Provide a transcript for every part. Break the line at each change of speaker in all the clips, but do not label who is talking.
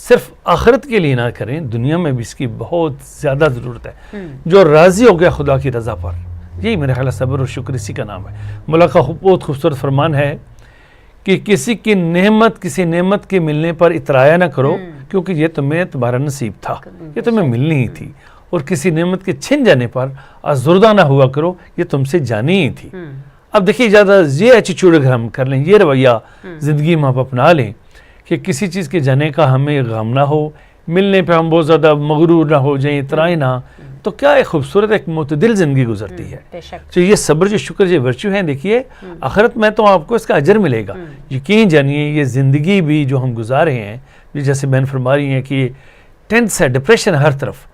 صرف آخرت کے لیے نہ کریں، دنیا میں بھی اس کی بہت زیادہ ضرورت ہے. جو راضی ہو گیا خدا کی رضا پر، یہی میرے خیال صبر اور شکر اسی کا نام ہے. مولا کا بہت خوبصورت فرمان ہے کہ کسی نعمت کے ملنے پر اترایا نہ کرو، کیونکہ یہ تمہارا نصیب تھا، یہ تمہیں ملنی ہی تھی. اور کسی نعمت کے چھن جانے پر آزردہ نہ ہوا کرو، یہ تم سے جانی ہی تھی. اب دیکھیے زیادہ یہ ایٹیچیوڈ اگر ہم کر لیں، یہ رویہ زندگی میں آپ اپنا لیں کہ کسی چیز کے جانے کا ہمیں غم نہ ہو، ملنے پہ ہم بہت زیادہ مغرور نہ ہو جائیں، اترائیں نہ، تو کیا ایک خوبصورت ایک معتدل زندگی گزرتی ہے. تو یہ صبر جو شکر جو ورچو ہیں، دیکھیے آخرت میں تو آپ کو اس کا اجر ملے گا. یقین جانیے یہ زندگی بھی جو ہم گزار رہے ہیں، جیسے بہن فرما رہی ہیں کہ ٹینس ہے، ڈپریشن ہر طرف،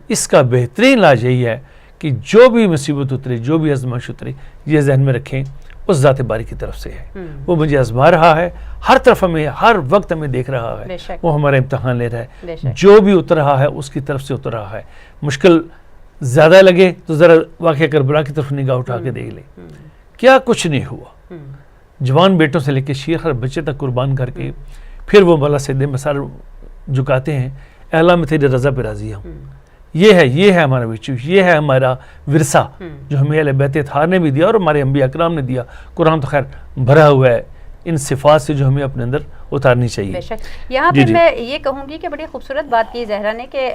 اس کا بہترین علاج یہی ہے کہ جو بھی مصیبت اتری، جو بھی آزمائش اتری، یہ ذہن میں رکھیں اس ذات باری کی طرف سے ہے. وہ مجھے آزما رہا ہے، ہر طرف ہمیں، ہر وقت ہمیں دیکھ رہا ہے، وہ ہمارا امتحان لے رہا ہے. جو بھی اتر رہا ہے اس کی طرف سے اتر رہا ہے. مشکل زیادہ لگے تو ذرا واقعہ کربلا کی طرف نگاہ اٹھا کے دیکھ لیں، کیا کچھ نہیں ہوا. جوان بیٹوں سے لے کے شیر ہر بچے تک قربان کر کے پھر وہ مولا سجدے میں سر جھکاتے ہیں، اے اللہ میں تیری رضا پہ راضی ہوں. یہ ہے ہمارا وچو، یہ ہے ہمارا ورثہ جو ہمیں اہل بیت اطہار نے بھی دیا اور ہمارے انبیاء اکرام نے دیا. قرآن تو خیر بھرا ہوا ہے ان صفات سے جو ہمیں اپنے اندر اتارنی چاہیے.
یہاں پہ میں یہ کہوں گی کہ بڑی خوبصورت بات کی زہرا نے کہ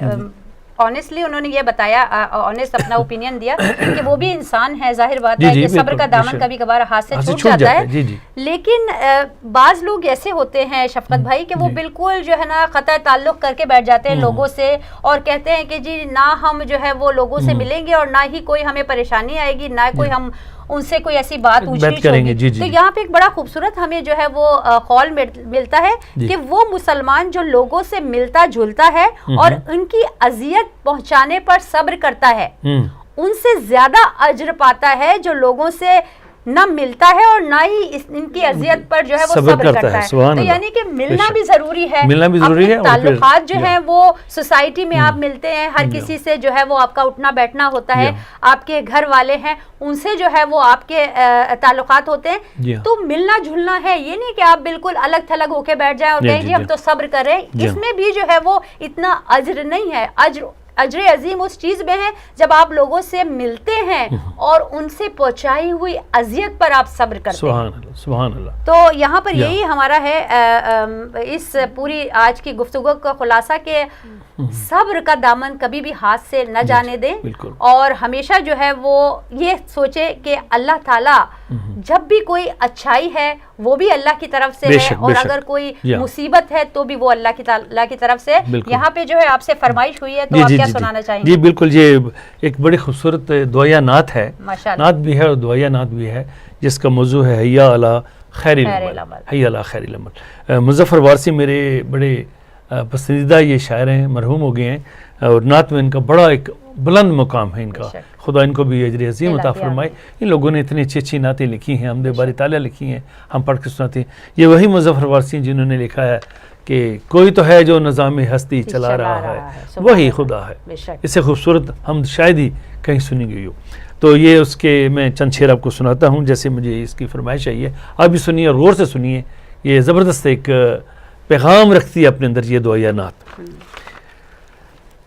آنیسٹلی انہوں نے یہ بتایا، آنیسٹ اپنا اوپینین دیا کہ وہ بھی انسان ہے. ظاہر بات ہے کہ صبر کا دامن کبھی کبھار ہاتھ سے چھوٹ جاتا ہے، لیکن بعض لوگ ایسے ہوتے ہیں شفقت بھائی کہ وہ بالکل جو ہے نا قطع تعلق کر کے بیٹھ جاتے ہیں لوگوں سے، اور کہتے ہیں کہ جی نہ ہم جو ہے وہ لوگوں سے ملیں گے اور نہ ہی کوئی ہمیں پریشانی آئے گی، نہ کوئی ہم ان سے کوئی ایسی بات اونچ ہوگی. تو یہاں پہ ایک بڑا خوبصورت ہمیں جو ہے وہ قول ملتا ہے کہ وہ مسلمان جو لوگوں سے ملتا جلتا ہے اور ان کی اذیت پہنچانے پر صبر کرتا ہے، ان سے زیادہ اجر پاتا ہے جو لوگوں سے نہ ملتا ہے اور نہ ہی ان کی اذیت پر جو ہے وہ صبر کرتا ہے. تو یعنی کہ ملنا بھی ضروری ہے، اپنے تعلقات جو ہیں وہ سوسائٹی میں آپ ملتے ہیں، ہر کسی سے جو ہے وہ آپ کا اٹھنا بیٹھنا ہوتا ہے، آپ کے گھر والے ہیں ان سے جو ہے وہ آپ کے تعلقات ہوتے ہیں، تو ملنا جھلنا ہے. یہ نہیں کہ آپ بالکل الگ تھلگ ہو کے بیٹھ جائیں اور کہیں جی ہم تو صبر کر رہے ہیں. اس میں بھی جو ہے وہ اتنا اجر نہیں ہے. اجر عظیم اس چیز میں ہے جب آپ لوگوں سے ملتے ہیں اور ان سے پہنچائی ہوئی اذیت پر آپ صبر کرتے ہیں.
سبحان اللہ.
تو یہاں پر یہی ہمارا ہے اس پوری آج کی گفتگو کا خلاصہ کہ صبر کا دامن کبھی بھی ہاتھ سے نہ جانے دیں، اور ہمیشہ جو ہے وہ یہ سوچے کہ اللہ تعالیٰ جب بھی کوئی اچھائی ہے وہ بھی اللہ کی طرف سے ہے، اور اگر کوئی مصیبت ہے تو بھی وہ اللہ کی طرف سے. یہاں پہ جو ہے آپ سے فرمائش ہوئی ہے تو آپ کیا سنانا چاہیں گے؟
جی بالکل، یہ ایک بڑی خوبصورت دعائیہ نعت ہے، نعت بھی ہے اور دعائیہ نعت بھی ہے، جس کا موضوع ہے حیا علی خیر العمل. حیا علی خیر العمل. مظفر وارثی میرے بڑے پسندیدہ یہ شاعر ہیں، مرحوم ہو گئے ہیں، اور نعت میں ان کا بڑا ایک بلند مقام ہے ان کا. خدا ان کو بھی اجر عظیم عطا فرمائے. ان لوگوں نے اتنی اچھی اچھی نعتیں لکھی ہیں، حمد باری تعالیٰ لکھی ہیں، ہم پڑھ کے سناتے ہیں. یہ وہی مظفر وارثی جنہوں نے لکھا ہے کہ کوئی تو ہے جو نظام ہستی چلا رہا ہے، وہی خدا ہے. اس سے خوبصورت ہم شاید ہی کہیں سنی گئی ہو. تو یہ اس کے میں چند شعر آپ کو سناتا ہوں جیسے مجھے اس کی فرمائش آئی ہے. آپ بھی سنیے اور غور سے سنیے. یہ زبردست ایک پیغام رکھتی ہے اپنے اندر یہ دعائیہ نعت.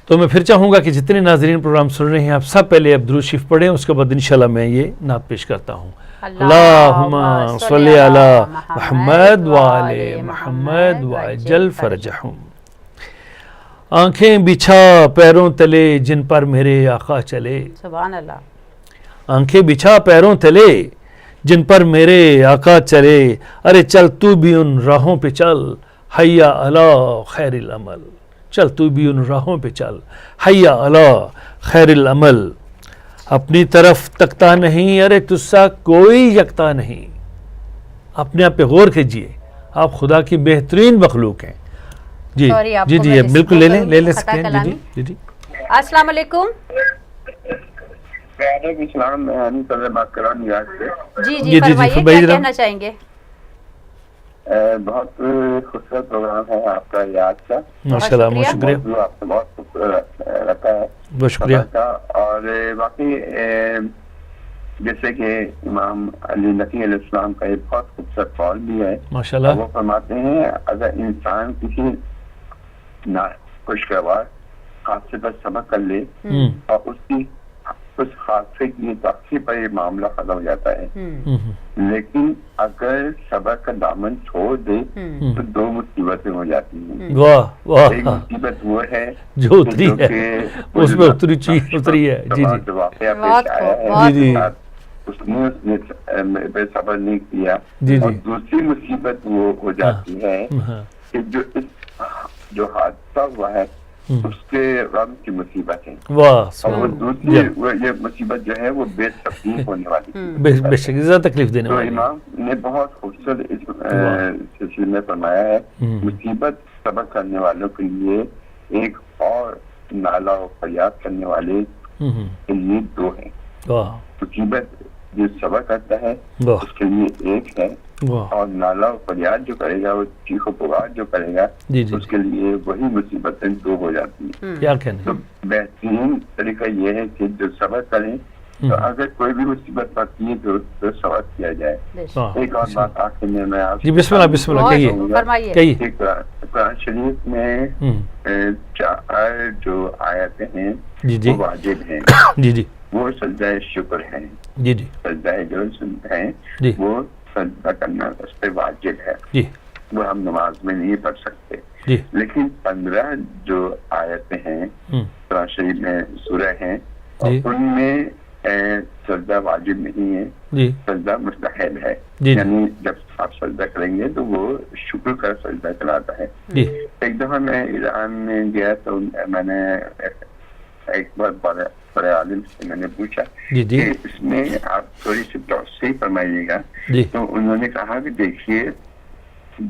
تو میں پھر چاہوں گا کہ جتنے ناظرین پروگرام سن رہے ہیں آپ سب پہلے اب درود شریف پڑھیں، اس کے بعد انشاءاللہ میں یہ نعت پیش کرتا ہوں. اللہم صلی علی محمد وآل محمد وعجل فرجہم. آنکھیں بچھا پیروں تلے جن پر میرے آقا چلے.
سبحان اللہ.
آنکھیں بچھا پیروں تلے جن پر میرے آقا چلے، ارے چل تو بھی ان راہوں پہ چل، حیا علی خیر العمل. چل تو بھی ان راہوں پہ چل، حیا علی خیر العمل. اپنی طرف تکتا نہیں، ارے تجھ سا کوئی یکتا نہیں. اپنے آپ پہ غور کیجئے، آپ خدا کی بہترین مخلوق ہیں. جی جی جی بالکل لے لیں سکتے ہیں. جی جی.
السلام علیکم.
وعلیکم السلام. میں ہنی صدر بات کر رہا ہوں یاد سے.
جی فرمائیے کیا کہنا چاہیں گے؟
بہت خوبصورت پروگرام ہے آپ کا یاد کا.
ماشاءاللہ بہت شکریہ.
آپ سے بہت خوبصورت رکھا ہے.
بہت شکریہ.
اور باقی جیسے کہ امام علی نقی علیہ السلام کا ایک بہت خوبصورت قول بھی ہے.
ماشاءاللہ.
وہ فرماتے ہیں اگر انسان کسی خوشگوار حادثے پر سبق کر لے اور اس حادثے کی تاثیر پر یہ معاملہ ختم ہو جاتا ہے. لیکن اگر صبر کا دامن چھوڑ دے تو 2 مصیبتیں ہو جاتی ہیں. ایک مصیبت وہ ہے
جو اتری ہے، اس میں اتری ہے. جی جی،
واقعہ پیش آیا ہے، اس نے صبر نہیں کیا. اور دوسری مصیبت وہ ہو جاتی ہے کہ جو حادثہ ہوا ہے اس کے غم کی مصیبت ہے. اور وہ دوسری یہ مصیبت جو ہے وہ بے تکلیف ہونے والی،
بے شک زیادہ تکلیف دینے والی.
تو امام نے بہت خوبصورت اس سلسلے میں فرمایا ہے، مصیبت صبر کرنے والوں کے لیے ایک اور نالا و فریاد کرنے والے کے لیے 2 ہیں. مصیبت جو صبر کرتا ہے اس کے لیے ایک ہے، اور نالا و فریاد جو کرے گا، وہ چیخ و پکار جو کرے گا، اس کے لیے وہی مصیبتیں 2 ہو جاتی ہیں. تو بہترین طریقہ یہ ہے کہ جو صبر کریں، تو اگر کوئی بھی مصیبت پڑتی ہے تو صبر کیا جائے. ایک اور بات آخر میں آپ
بسم اللہ کہیے.
قرآن شریف میں 4 جو آیتیں ہیں وہ واجب ہیں.
جی جی،
وہ سجدہ شکر ہیں.
جی جی،
سجدہ جو ہیں وہ سجدہ کرنا اس پہ واجب ہے.
جی،
وہ ہم نماز میں نہیں پڑھ سکتے.
جی،
لیکن 15 جو آیتیں ہیں قرآن شریف میں سورہ ہیں، اور ان میں سجدہ واجب نہیں ہے، سجدہ مستحب ہے. یعنی جب آپ سجدہ کریں گے تو وہ شکر کا سجدہ کراتا ہے. ایک دفعہ میں ایران میں گیا تو میں نے ایک بہت بڑے عالم سے میں نے پوچھا کہ اس میں آپ تھوڑی سی توسیع فرمائیے گا. تو انہوں نے کہا کہ دیکھیے،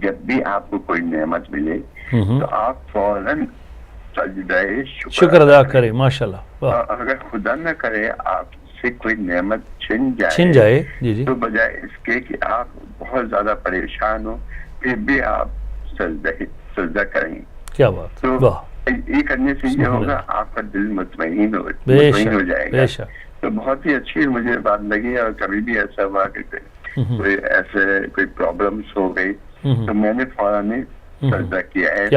جب بھی آپ کو کوئی نعمت ملے تو آپ فوراً سجدہ
شکر ادا کریں. ماشاءاللہ.
اگر خدا نہ کرے آپ سے کوئی نعمت چھن
جائے
تو بجائے اس کے کہ آپ بہت زیادہ پریشان ہو، پھر بھی آپ سجدہ کریں.
کیا بات.
تو یہ کرنے سے یہ ہوگا آپ کا دل مطمئن ہو جائے گا. تو بہت ہی اچھی مجھے بات لگی. اور کبھی بھی ایسا ہوا کہ کوئی ایسے کوئی پرابلمس ہو گئی تو میں نے فوراً سجدہ کیا ہے.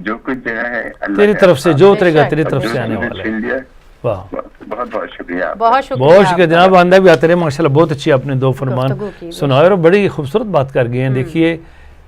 جو کچھ دیا ہے
تیری طرف سے، جو اترے گا تیری طرف سے آنے والا ہے.
بہت بہت شکریہ.
بہت شکریہ
جناب. آندہ بھی آتے رہے. ماشاءاللہ بہت اچھی آپ نے 2 فرمان سنائے اور بڑی خوبصورت بات کر گئے ہیں. دیکھیے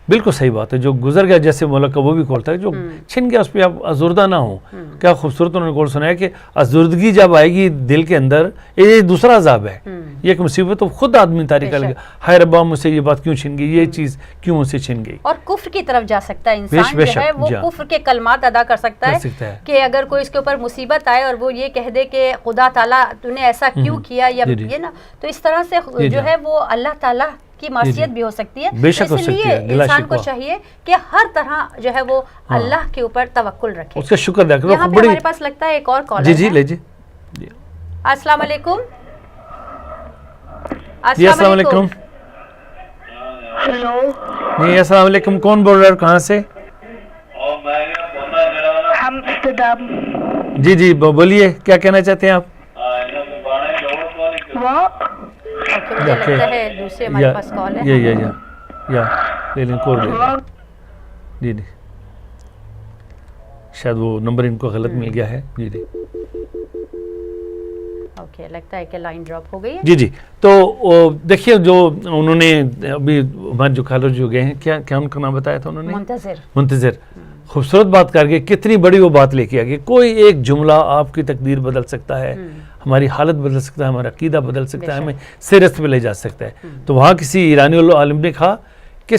بالکل صحیح بات ہے. جو گزر گیا، جیسے مولا کا وہ بھی کھولتا ہے، جو چھن گیا اس پہ آپ ازردہ نہ ہوں. کیا خوبصورت انہوں نے کول سنایا کہ ازردگی جب آئے گی دل کے اندر، یہ دوسرا عذاب ہے. یہ ایک مصیبت تو خود آدمی تاریخ کر لگا، ہائے ربا مجھ سے یہ بات کیوں چھن گئی، یہ چیز کیوں مجھ سے چھن گئی.
اور کفر کی طرف جا سکتا ہے انسان، جو ہے وہ کفر کے کلمات ادا کر سکتا ہے کہ اگر کوئی اس کے اوپر مصیبت آئے اور وہ یہ کہہ دے کہ خدا تعالیٰ تو نے ایسا کیوں کیا، یا یہ نا، تو اس طرح سے جو ہے وہ اللہ تعالیٰ کی معصیت بھی ہو سکتی ہے. اس لیے انسان کو چاہیے کہ ہر طرح جو ہے وہ اللہ کے اوپر توکل رکھے،
اس کا شکر ادا کرے.
یہاں پہ ہمارے پاس لگتا ہے ایک اور کالر.
جی لے جی.
السلام علیکم.
السلام علیکم.
ہیلو
جی السلام علیکم. کون بول رہا ہے، کہاں سے؟
ہم استدام.
جی بولیے، کیا کہنا چاہتے ہیں آپ؟
مجھے لگتا ہے دوسرے ہمارے پاس کال ہے.
لے لیں کور لے لیں. جی شاید وہ نمبر ان کو غلط مل گیا ہے. جی
اوکے، لگتا ہے کہ لائن ڈراپ ہو گئی ہے.
جی تو دیکھیے، جو انہوں نے ابھی ہمارے جو کالر جو گئے ہیں، کیا ان کا نام بتایا تھا انہوں نے؟ منتظر. خوبصورت بات کر کے کتنی بڑی وہ بات لے کے آگے. کوئی ایک جملہ آپ کی تقدیر بدل سکتا ہے، ہماری حالت بدل سکتا ہے، ہمارا عقیدہ بدل سکتا ہے، ہمیں سیرت پہ لے جا سکتا ہے. تو وہاں کسی ایرانی عالم نے کہا کہ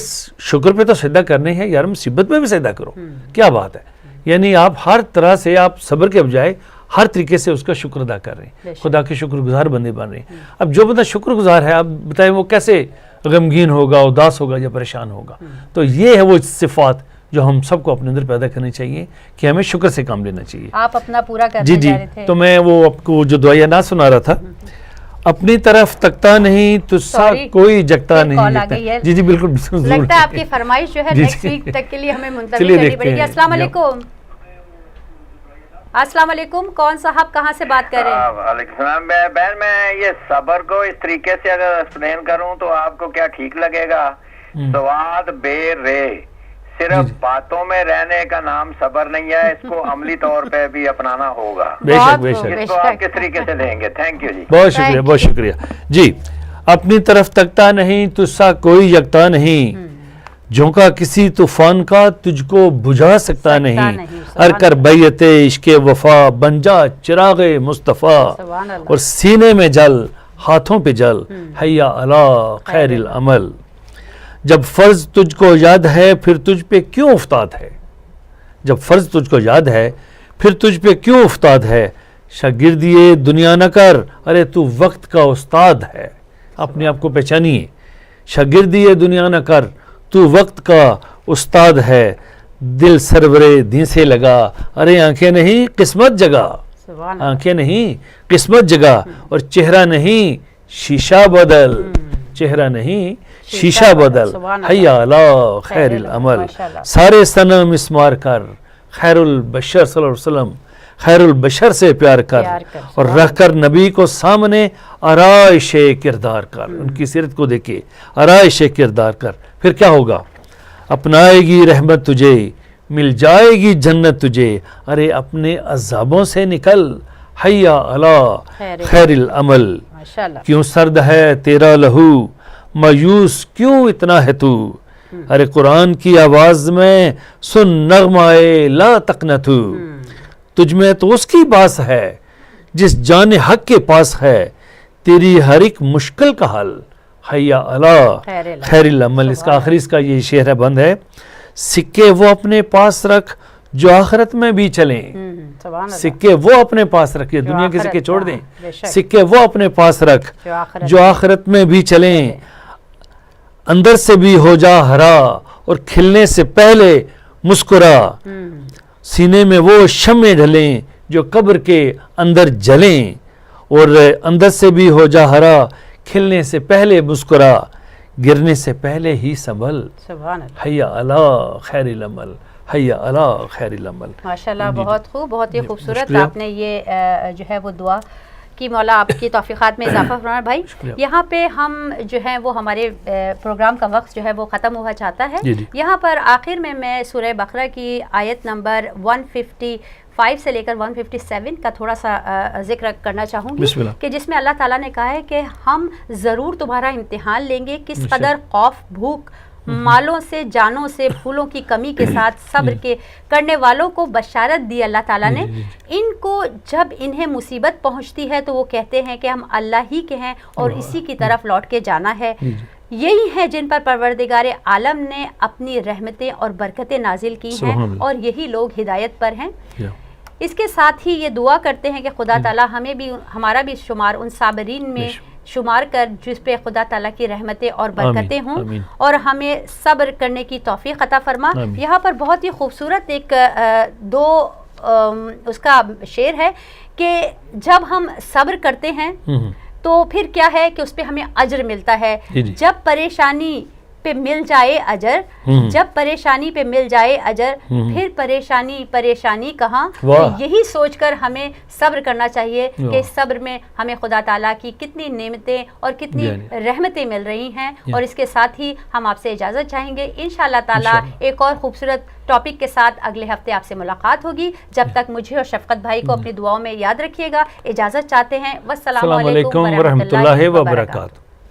شکر پہ تو سجدہ کرنے ہیں یار، مصیبت میں بھی سجدہ کرو. کیا بات ہے. یعنی آپ ہر طرح سے آپ صبر کے بجائے ہر طریقے سے اس کا شکر ادا کر رہے ہیں، خدا کے شکر گزار بندے بن رہے ہیں. اب جو بندہ شکر گزار ہے، آپ بتائیں وہ کیسے غمگین ہوگا، اداس ہوگا یا پریشان ہوگا. تو یہ ہے وہ صفات جو ہم سب کو اپنے اندر پیدا کرنی چاہیے کہ ہمیں شکر سے کام لینا چاہیے.
آپ اپنا پورا کرتے جا رہے تھے.
تو میں وہ آپ کو جو دعائیہ نہ سنا رہا تھا، اپنی طرف تکتا نہیں تو سا کوئی جگتا نہیں. جی بالکل
لگتا ہے آپ کی فرمائش جو ہے نیکسٹ ویک تک کے لیے ہمیں منتقل کرنی پڑے گی. السلام علیکم. السلام علیکم. کون صاحب کہاں سے بات کر رہے ہیں؟
وعلیکم السلام. بہن میں یہ صبر کو اس طریقے سے اگر ایکسپلین کروں تو آپ کو کیا ٹھیک لگے گا؟ سواد بے رے صرف باتوں میں رہنے کا نام صبر نہیں ہے، اس کو عملی طور پہ بھی اپنانا ہوگا.
بے شک بے شک.
اس کو آپ کس طریقے سے لیں گے؟ تھینک یو جی.
بہت شکریہ بہت شکریہ جی. اپنی طرف تکتا نہیں تجھ سا کوئی یکتا نہیں، جھونکا کسی طوفان کا تجھ کو بجھا سکتا نہیں. ہر کر بیعت عشق وفا بن جا چراغ مصطفیٰ، اور سینے میں جل ہاتھوں پہ جل حیا علی خیر العمل. جب فرض تجھ کو یاد ہے پھر تجھ پہ کیوں افتاد ہے، جب فرض تجھ کو یاد ہے پھر تجھ پہ کیوں افتاد ہے. شاگردیے دنیا نہ کر ارے تو وقت کا استاد ہے. اپنے آپ کو پہچانیے. شاگردیے دنیا نہ کر تو وقت کا استاد ہے. دل سرورے دین سے لگا ارے آنکھیں نہیں قسمت جگا، آنکھیں نہیں قسمت جگا. اور چہرہ نہیں شیشہ بدل، چہرہ نہیں شیشہ بدل. حیا علی خیر العمل. سارے صنم اسمار کر خیر البشر صلی اللہ علیہ وسلم، خیر البشر سے پیار کر، اور رکھ کر نبی کو سامنے آرائش کردار کر. ان کی سیرت کو دیکھے، آرائش کردار کر. پھر کیا ہوگا؟ اپنائے گی رحمت تجھے، مل جائے گی جنت تجھے. ارے اپنے عذابوں سے نکل حیا علی خیر العمل. کیوں سرد ہے تیرا لہو، مایوس کیوں اتنا ہے تو. ارے قرآن کی آواز میں سن نغمائے لا تقنطو. تجھ میں تو اس کی باس ہے جس جان حق کے پاس ہے، تیری ہر ایک مشکل کا حل حیا علی خیر العمل. اس کا آخری اس کا یہ شعر بند ہے. سکے وہ اپنے پاس رکھ جو آخرت میں بھی چلیں. سکے وہ اپنے پاس رکھے، دنیا کے سکے چھوڑ دیں. سکے وہ اپنے پاس رکھ جو آخرت میں بھی چلیں. اندر سے بھی ہو جا ہرا اور کھلنے سے پہلے مسکرا. سینے میں وہ شمع ڈھلیں جو قبر کے اندر جلیں. اور اندر سے بھی ہو جا ہرا، کھلنے سے پہلے مسکرا، گرنے سے پہلے ہی سنبھل. حیا علی خیر العمل، حیا علی خیر العمل.
ماشاءاللہ بہت خوب، بہت ہی خوبصورت آپ نے یہ جو ہے وہ دعا کی. مولا آپ کی توفیقات میں اضافہ فرمائے. بھائی یہاں پہ ہم جو ہیں وہ ہمارے پروگرام کا وقت جو ہے وہ ختم ہوا چاہتا ہے. یہاں پر آخر میں سورہ بقرہ کی آیت نمبر 155 سے لے کر 157 کا تھوڑا سا ذکر کرنا چاہوں گی کہ جس میں اللہ تعالیٰ نے کہا ہے کہ ہم ضرور تمہارا امتحان لیں گے. کس قدر خوف، بھوک، مالوں سے، جانوں سے، پھولوں کی کمی کے ساتھ صبر کے کرنے والوں کو بشارت دی اللہ تعالیٰ نے. ان کو جب انہیں مصیبت پہنچتی ہے تو وہ کہتے ہیں کہ ہم اللہ ہی کے ہیں اور اسی کی طرف لوٹ کے جانا ہے. یہی ہیں جن پر پروردگار عالم نے اپنی رحمتیں اور برکتیں نازل کی ہیں، اور یہی لوگ ہدایت پر ہیں. اس کے ساتھ ہی یہ دعا کرتے ہیں کہ خدا تعالیٰ ہمیں بھی، ہمارا بھی شمار ان صابرین میں شمار کر جس پہ خدا تعالیٰ کی رحمتیں اور برکتیں ہوں، اور ہمیں صبر کرنے کی توفیق عطا فرما. یہاں پر بہت ہی خوبصورت ایک اس کا شعر ہے کہ جب ہم صبر کرتے ہیں تو پھر کیا ہے کہ اس پہ ہمیں اجر ملتا ہے. جب پریشانی پہ مل جائے اجر، جب پریشانی پہ مل جائے اجر، پھر پریشانی کہاں. یہی سوچ کر ہمیں صبر کرنا چاہیے کہ صبر میں ہمیں خدا تعالیٰ کی کتنی نعمتیں اور کتنی رحمتیں مل رہی ہیں. اور اس کے ساتھ ہی ہم آپ سے اجازت چاہیں گے. انشاءاللہ تعالیٰ ایک اور خوبصورت ٹاپک کے ساتھ اگلے ہفتے آپ سے ملاقات ہوگی. جب تک مجھے اور شفقت بھائی کو اپنی دعاؤں میں یاد رکھیے گا. اجازت چاہتے ہیں. والسلام علیکم ورحمۃ اللہ وبرکاتہ.